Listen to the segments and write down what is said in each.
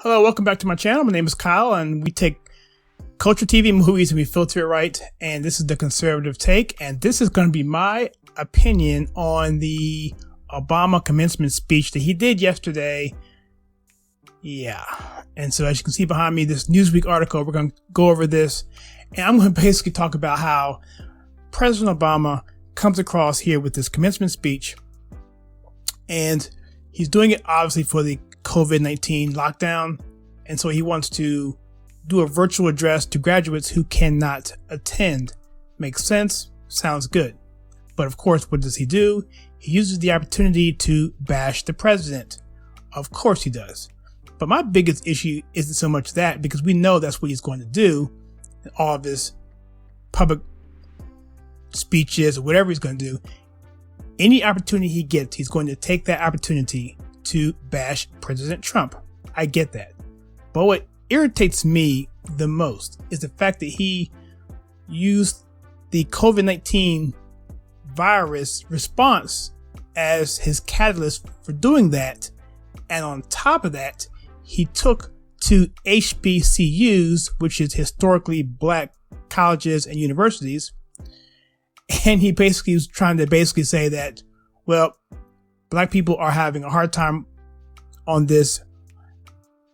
Hello, welcome back to my channel. My name is Kyle, and we take culture, TV, movies, and we filter it right. And this is the conservative take, and this is going to be my opinion on the Obama commencement speech that he did yesterday. Yeah, and so as you can see behind me, this Newsweek article, we're going to go over this, and I'm going to basically talk about how President Obama comes across here with this commencement speech, and he's doing it obviously for the COVID-19 lockdown, and so he wants to do a virtual address to graduates who cannot attend. Makes sense, sounds good. But of course, what does he do? He uses the opportunity to bash the president. Of course he does. But my biggest issue isn't so much that, because we know that's what he's going to do in all of his public speeches or whatever he's going to do. Any opportunity he gets, he's going to take that opportunity to bash President Trump. I get that. But what irritates me the most is the fact that he used the COVID-19 virus response as his catalyst for doing that. And on top of that, he took to HBCUs, which is historically black colleges and universities, and he basically was trying to say that, well, black people are having a hard time on this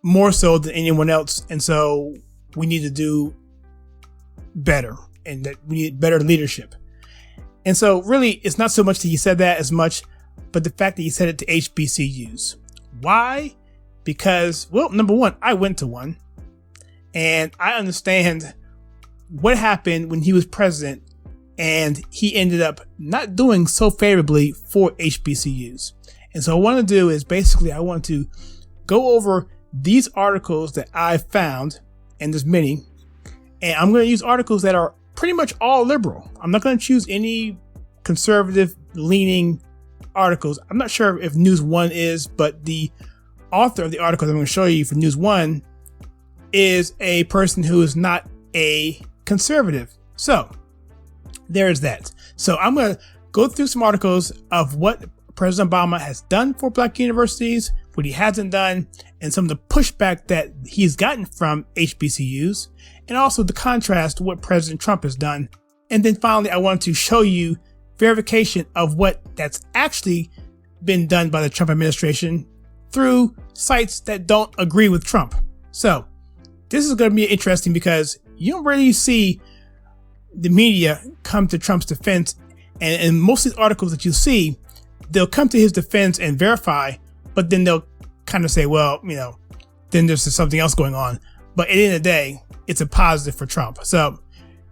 more so than anyone else, and so we need to do better, and that we need better leadership. And so really, it's not so much that he said that as much, but the fact that he said it to HBCUs. Why? Because, well, number one, I went to one, and I understand what happened when he was president, and he ended up not doing so favorably for HBCUs. And so what I want to do is basically I want to go over these articles that I found, and there's many, and I'm going to use articles that are pretty much all liberal. I'm not going to choose any conservative leaning articles. I'm not sure if News One is, but the author of the article that I'm going to show you for News One is a person who is not a conservative. So there is that. So I'm going to go through some articles of what President Obama has done for black universities, what he hasn't done, and some of the pushback that he's gotten from HBCUs, and also the contrast to what President Trump has done. And then finally, I want to show you verification of what that's actually been done by the Trump administration through sites that don't agree with Trump. So this is going to be interesting because you don't really see the media come to Trump's defense, and in most of these articles that you see, they'll come to his defense and verify, but then they'll kind of say, well, you know, then there's something else going on. But at the end of the day, it's a positive for Trump. So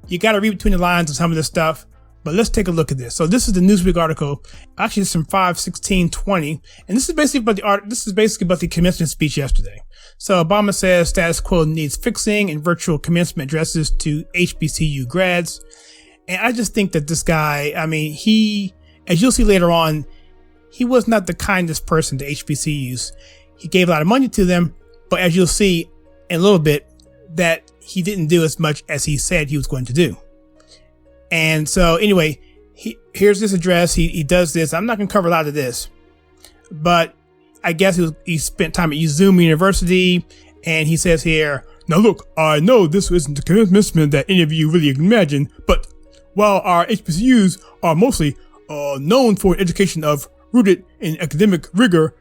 you got to read between the lines on some of this stuff, but let's take a look at this. So this is the Newsweek article. Actually, it's from 5/16/20, and this is basically about the commencement speech yesterday. So Obama says status quo needs fixing and virtual commencement addresses to HBCU grads. And I just think that this guy, I mean, he, as you'll see later on, he was not the kindest person to HBCUs. He gave a lot of money to them, but as you'll see in a little bit, that he didn't do as much as he said he was going to do. And so anyway, here's this address. He does this. I'm not going to cover a lot of this, but I guess he spent time at Zoom University, and he says here, now look, I know this isn't the commencement that any of you really imagine, but while our HBCUs are mostly known for an education rooted in academic rigor,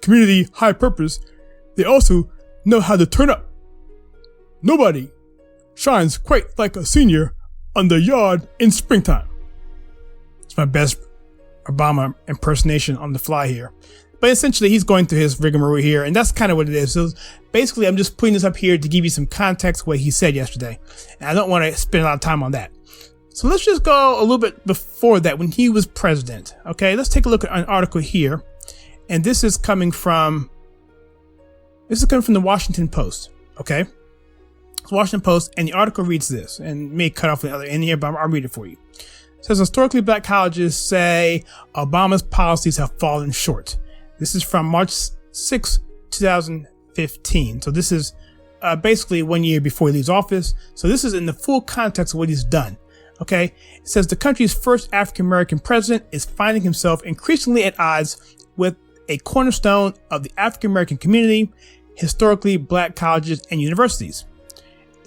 community, high purpose, they also know how to turn up. Nobody shines quite like a senior on the yard in springtime. It's my best Obama impersonation on the fly here. But essentially, he's going through his rigmarole here, and that's kind of what it is. So basically, I'm just putting this up here to give you some context of what he said yesterday. And I don't want to spend a lot of time on that. So let's just go a little bit before that, when he was president. Okay, let's take a look at an article here. And this is coming from the Washington Post. Okay, it's Washington Post, and the article reads this, and may cut off the other end here, but I'll read it for you. It says, historically black colleges say Obama's policies have fallen short. This is from March 6, 2015. So this is basically 1 year before he leaves office. So this is in the full context of what he's done. Okay, it says the country's first African-American president is finding himself increasingly at odds with a cornerstone of the African-American community historically black colleges and universities.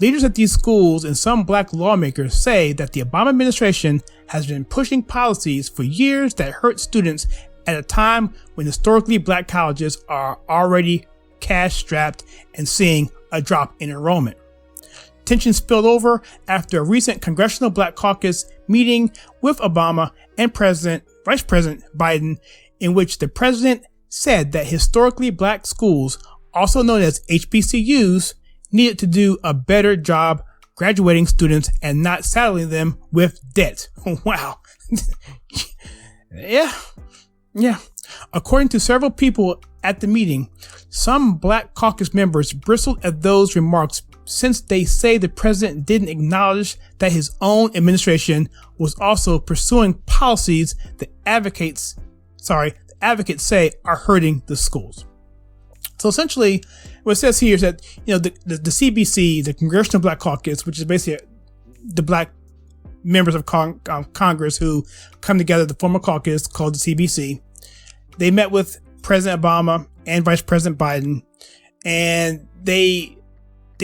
Leaders at these schools and some black lawmakers say that the Obama administration has been pushing policies for years that hurt students at a time when historically black colleges are already cash-strapped and seeing a drop in enrollment. Tension spilled over after a recent Congressional Black Caucus meeting with Obama and Vice President Biden, in which the president said that historically black schools, also known as HBCUs, needed to do a better job graduating students and not saddling them with debt. Wow. Yeah. According to several people at the meeting, some Black Caucus members bristled at those remarks since they say the president didn't acknowledge that his own administration was also pursuing policies that advocates say are hurting the schools. So essentially, what it says here is that, the CBC, the Congressional Black Caucus, which is basically the black members of Congress who come together to form a caucus called the CBC, they met with President Obama and Vice President Biden, and they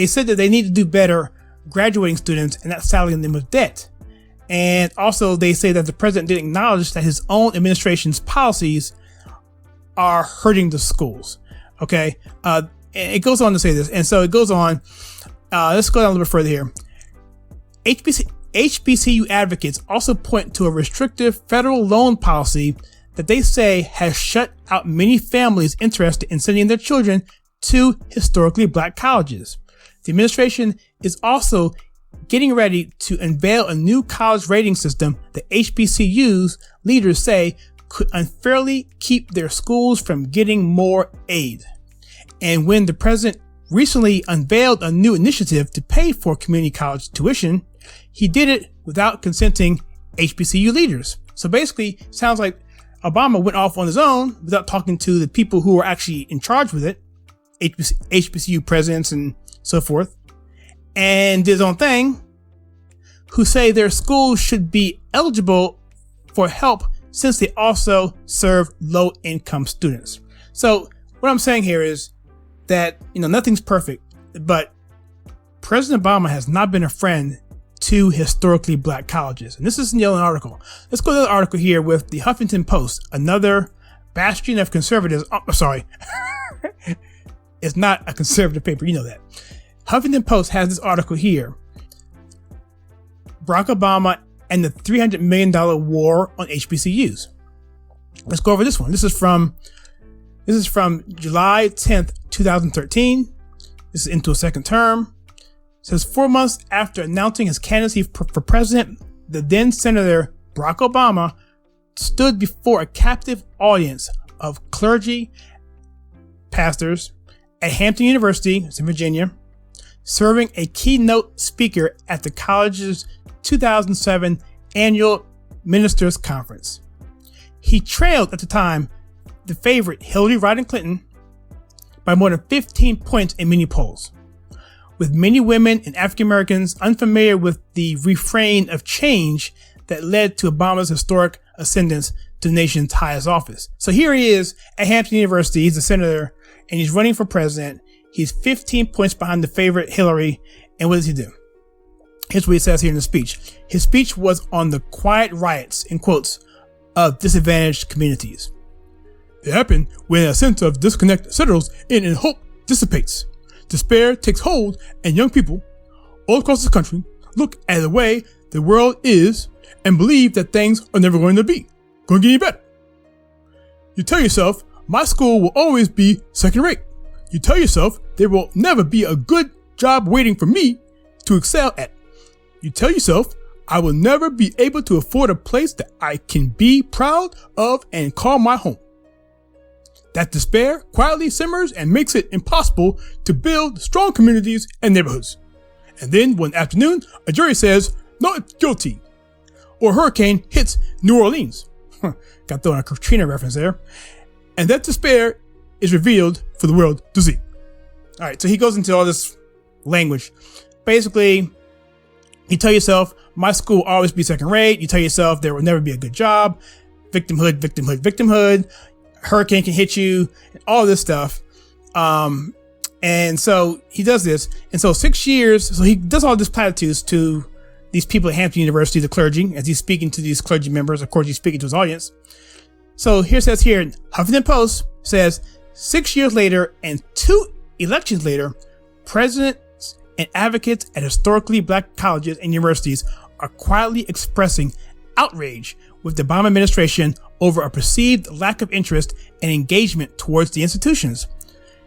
said that they need to do better graduating students and not saddling them with debt. And also they say that the president didn't acknowledge that his own administration's policies are hurting the schools. Okay. And it goes on to say this. And so it goes on. Let's go down a little bit further here. HBCU advocates also point to a restrictive federal loan policy that they say has shut out many families interested in sending their children to historically black colleges. The administration is also getting ready to unveil a new college rating system that HBCUs leaders say could unfairly keep their schools from getting more aid. And when the president recently unveiled a new initiative to pay for community college tuition, he did it without consenting HBCU leaders. So basically, sounds like Obama went off on his own without talking to the people who were actually in charge with it, HBCU presidents and so forth, and did his own thing, who say their schools should be eligible for help since they also serve low-income students. So what I'm saying here is that, nothing's perfect, but President Obama has not been a friend to historically black colleges. And this is an article. Let's go to the article here with the Huffington Post, another bastion of conservatives. Oh, sorry. It's not a conservative paper. You know that. Huffington Post has this article here. Barack Obama and the $300 million war on HBCUs. Let's go over this one. This is from July 10th, 2013. This is into a second term. It says 4 months after announcing his candidacy for president, the then Senator Barack Obama stood before a captive audience of clergy, pastors at Hampton University, it's in Virginia, serving a keynote speaker at the college's 2007 annual Ministers Conference. He trailed at the time the favorite Hillary Rodham Clinton by more than 15 points in many polls, with many women and African Americans unfamiliar with the refrain of change that led to Obama's historic ascendance to the nation's highest office. So here he is at Hampton University. He's a senator and he's running for president. He's 15 points behind the favorite Hillary. And what does he do? Here's what he says here in the speech. His speech was on the quiet riots, in quotes, of disadvantaged communities. They happen when a sense of disconnect settles in and hope dissipates. Despair takes hold, and young people all across this country look at the way the world is and believe that things are never going to get any better. You tell yourself, my school will always be second rate. You tell yourself there will never be a good job waiting for me to excel at. You tell yourself I will never be able to afford a place that I can be proud of and call my home. That despair quietly simmers and makes it impossible to build strong communities and neighborhoods. And then one afternoon, a jury says, not guilty. Or a hurricane hits New Orleans. Got thrown a Katrina reference there. And that despair is revealed for the world to see. All right, so he goes into all this language. Basically, you tell yourself, my school will always be second rate. You tell yourself there will never be a good job. Victimhood. Hurricane can hit you, and all this stuff. And And so he does this. And so 6 years, so he does all this platitudes to these people at Hampton University, the clergy, as he's speaking to these clergy members. Of course, he's speaking to his audience. So here says here, Huffington Post says 6 years later and 2 elections later, presidents and advocates at historically black colleges and universities are quietly expressing outrage with the Obama administration over a perceived lack of interest and engagement towards the institutions.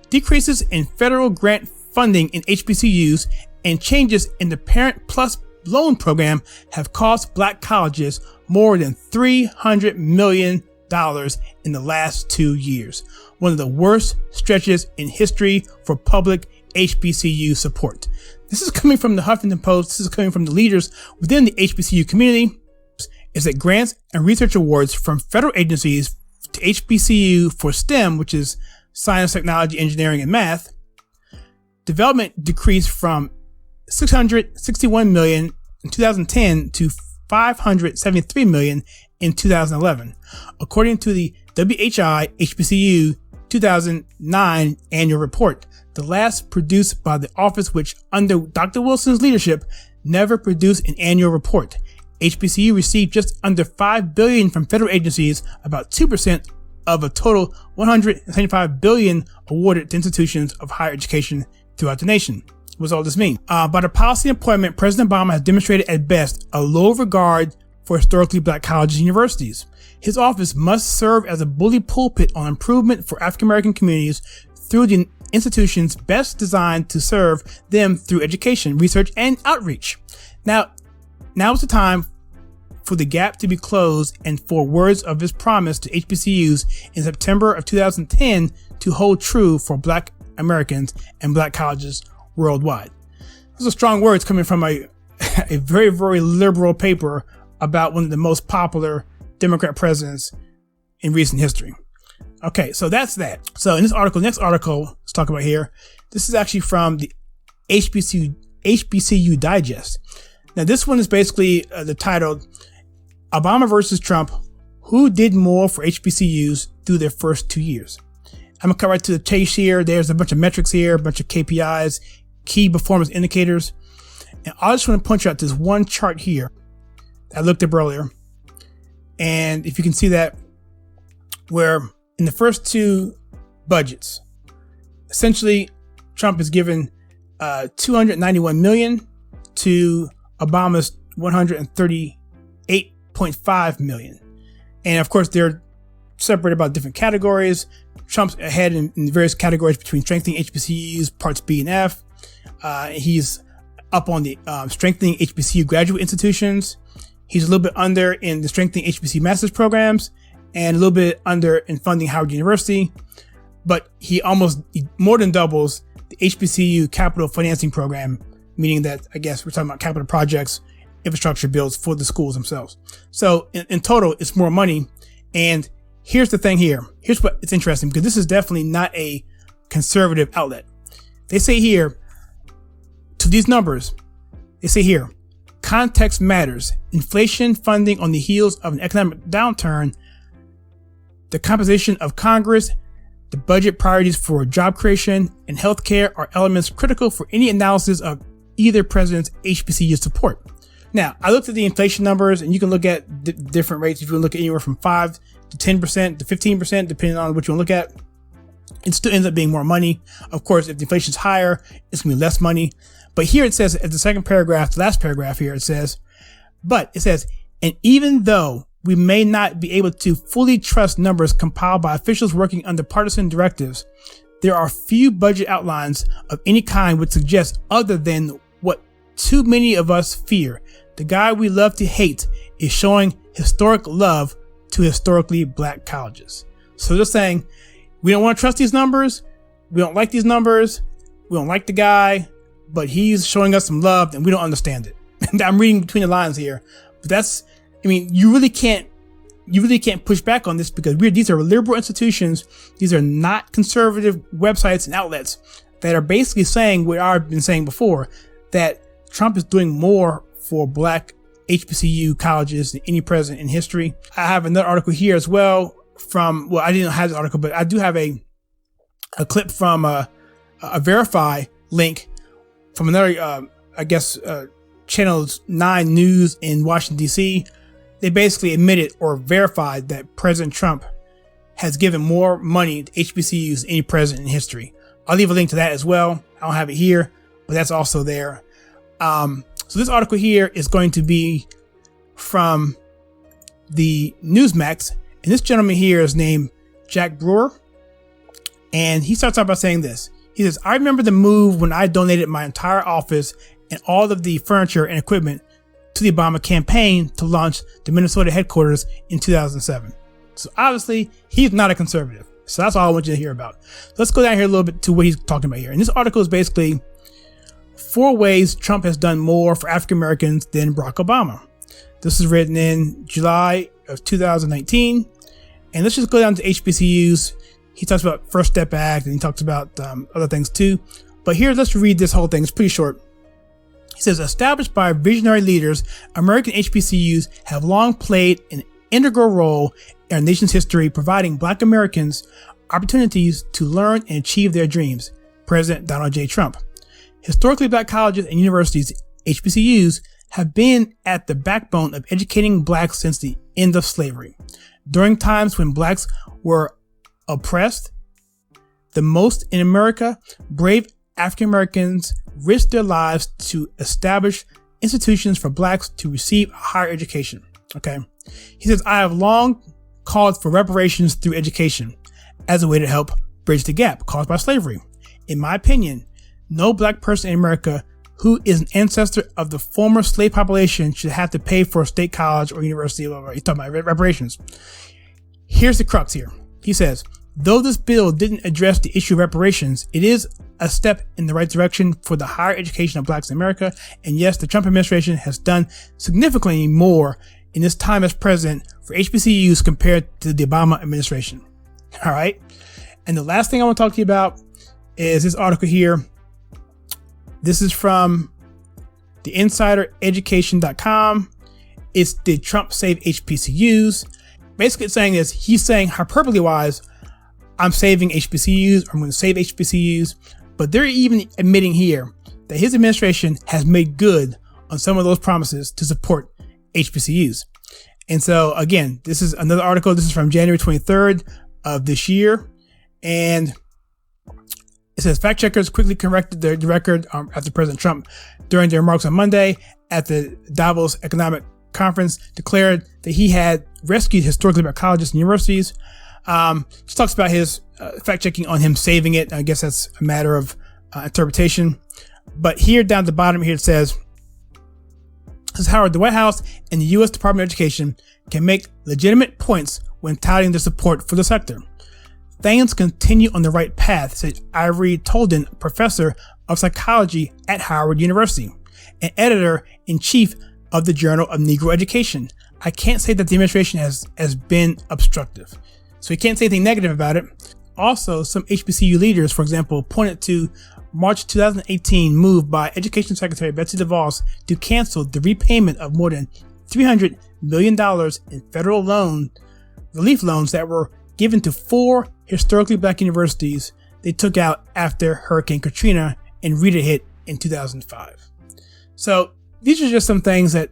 Decreases in federal grant funding in HBCUs and changes in the Parent Plus loan program have cost black colleges more than $300 million in the last 2 years. One of the worst stretches in history for public HBCU support. This is coming from the Huffington Post. This is coming from the leaders within the HBCU community. Is that grants and research awards from federal agencies to HBCU for STEM, which is science, technology, engineering, and math, development decreased from $661 million in 2010 to $573 million in 2011, according to the WHI HBCU 2009 annual report, the last produced by the office which, under Dr. Wilson's leadership, never produced an annual report. HBCU received just under $5 billion from federal agencies, about 2% of a total $175 billion awarded to institutions of higher education throughout the nation. What does all this mean? By the policy employment, President Obama has demonstrated at best a low regard for historically black colleges and universities. His office must serve as a bully pulpit on improvement for African American communities through the institutions best designed to serve them through education, research, and outreach. Now is the time for the gap to be closed and for words of his promise to HBCUs in September of 2010 to hold true for black Americans and black colleges worldwide. Those are strong words coming from a very, very liberal paper about one of the most popular Democrat presidents in recent history. Okay, so that's that. So in this article, next article, let's talk about here. This is actually from the HBCU Digest. Now, this one is basically the title, Obama versus Trump, Who Did More for HBCUs Through Their First 2 Years? I'm going to cut right to the chase here. There's a bunch of metrics here, a bunch of KPIs, key performance indicators. And I just want to punch out this one chart here that I looked up earlier. And if you can see that, where in the first 2 budgets, essentially Trump is given $291 million to Obama's $138.5 million. And of course, they're separated by different categories. Trump's ahead in various categories between strengthening HBCUs, parts B and F. He's up on the strengthening HBCU graduate institutions. He's a little bit under in the strengthening HBCU master's programs and a little bit under in funding Howard University. But he more than doubles the HBCU capital financing program, meaning that I guess we're talking about capital projects, infrastructure builds for the schools themselves. So in total, it's more money. And here's the thing here. Here's what it's interesting, because this is definitely not a conservative outlet. They say here, to these numbers, they say here, context matters. Inflation, funding on the heels of an economic downturn, the composition of Congress, the budget priorities for job creation and healthcare are elements critical for any analysis of either president's HBCU support. Now, I looked at the inflation numbers, and you can look at different rates. If you look at anywhere from 5 to 10% to 15%, depending on what you want to look at, it still ends up being more money. Of course, if the inflation is higher, it's going to be less money. But here it says, at the second paragraph, the last paragraph here, it says, and even though we may not be able to fully trust numbers compiled by officials working under partisan directives, there are few budget outlines of any kind which suggest other than what too many of us fear. The guy we love to hate is showing historic love to historically black colleges. So they're saying, we don't want to trust these numbers. We don't like these numbers. We don't like the guy, but he's showing us some love and we don't understand it. And I'm reading between the lines here, but you really can't push back on this, because these are liberal institutions. These are not conservative websites and outlets that are basically saying what I've been saying before, that Trump is doing more for black HBCU colleges than any president in history. I have another article here as well I didn't have the article, but I do have a clip from a verify link from another, Channel 9 News in Washington, D.C. They basically admitted or verified that President Trump has given more money to HBCUs than any president in history. I'll leave a link to that as well. I don't have it here, but that's also there. So this article here is going to be from the Newsmax, and this gentleman here is named Jack Brewer, and he starts out by saying this. He says, "I remember the move when I donated my entire office and all of the furniture and equipment to the Obama campaign to launch the Minnesota headquarters in 2007. So obviously, he's not a conservative. So that's all I want you to hear about. Let's go down here a little bit to what he's talking about here. And this article is basically 4 ways Trump has done more for African Americans than Barack Obama. This is written in July of 2019. And let's just go down to HBCUs. He talks about First Step Act, and he talks about other things too. But here, let's read this whole thing. It's pretty short. He says, established by visionary leaders, American HBCUs have long played an integral role in our nation's history, providing Black Americans opportunities to learn and achieve their dreams. President Donald J. Trump. Historically, Black colleges and universities, HBCUs, have been at the backbone of educating Blacks since the end of slavery. During times when Blacks were oppressed the most in America, brave African Americans risked their lives to establish institutions for Blacks to receive higher education. Okay. He says, I have long called for reparations through education as a way to help bridge the gap caused by slavery. In my opinion, no Black person in America who is an ancestor of the former slave population should have to pay for a state college or university. He's talking about reparations. Here's the crux here. He says, though this bill didn't address the issue of reparations, it is a step in the right direction for the higher education of Blacks in America. And yes, the Trump administration has done significantly more in this time as president for HBCUs compared to the Obama administration. All right. And the last thing I want to talk to you about is this article here. This is from the InsiderEducation.com. It's Did Trump Save HBCUs? Basically, it's saying this. He's saying hyperbole wise, I'm saving HBCUs. I'm going to save HBCUs. But they're even admitting here that his administration has made good on some of those promises to support HBCUs. And so, again, this is another article. This is from January 23rd of this year. And it says fact checkers quickly corrected the record after President Trump, during their remarks on Monday at the Davos Economic Conference, declared that he had rescued historically Black colleges and universities. Just talks about his fact checking on him saving it. I guess that's a matter of interpretation. But here down at the bottom here, it says, this is Howard, the White House and the U.S. Department of Education can make legitimate points when touting their support for the sector. Things continue on the right path, said Ivory Tolden, professor of psychology at Howard University and editor-in-chief of the Journal of Negro Education. I can't say that the administration has been obstructive. So he can't say anything negative about it. Also, some HBCU leaders, for example, pointed to March 2018 move by Education Secretary Betsy DeVos to cancel the repayment of more than $300 million in federal relief loans that were given to 4 historically Black universities they took out after Hurricane Katrina and Rita hit in 2005. So these are just some things that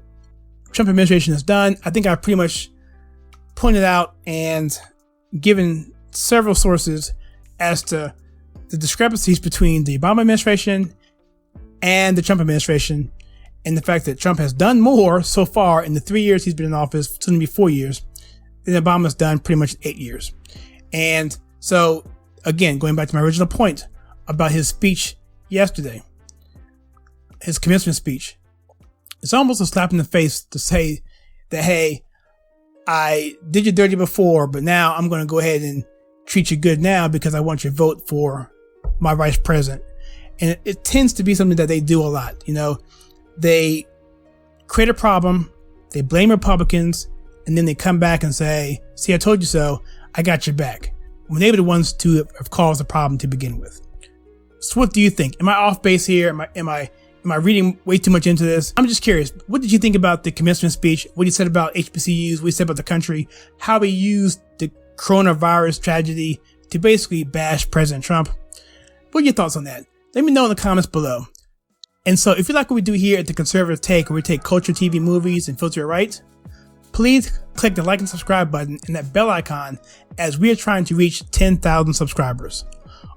Trump administration has done. I think I pretty much pointed out and given several sources as to the discrepancies between the Obama administration and the Trump administration, and the fact that Trump has done more so far in the 3 years he's been in office, soon to be 4 years, than Obama's done pretty much 8 years. And so, again, going back to my original point about his speech yesterday, his commencement speech, it's almost a slap in the face to say that, hey, I did you dirty before, but now I'm going to go ahead and treat you good now because I want your vote for my vice president. And it tends to be something that they do a lot. You know, they create a problem, they blame Republicans, and then they come back and say, see, I told you so. I got your back. When they were the ones to have caused the problem to begin with. So what do you think? Am I off base here? Am I reading way too much into this? I'm just curious. What did you think about the commencement speech? What he said about HBCUs? What he said about the country? How he used the coronavirus tragedy to basically bash President Trump? What are your thoughts on that? Let me know in the comments below. And so if you like what we do here at The Conservative Take, where we take culture, TV, movies, and filter it right, please click the like and subscribe button and that bell icon, as we are trying to reach 10,000 subscribers.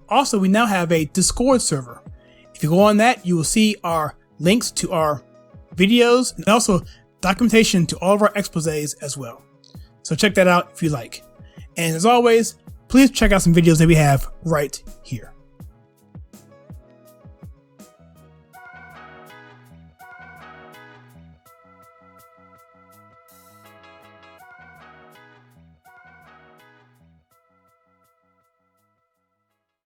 Also, we now have a Discord server. If you go on that, you will see our links to our videos and also documentation to all of our exposés as well. So check that out if you like. And as always, please check out some videos that we have right here.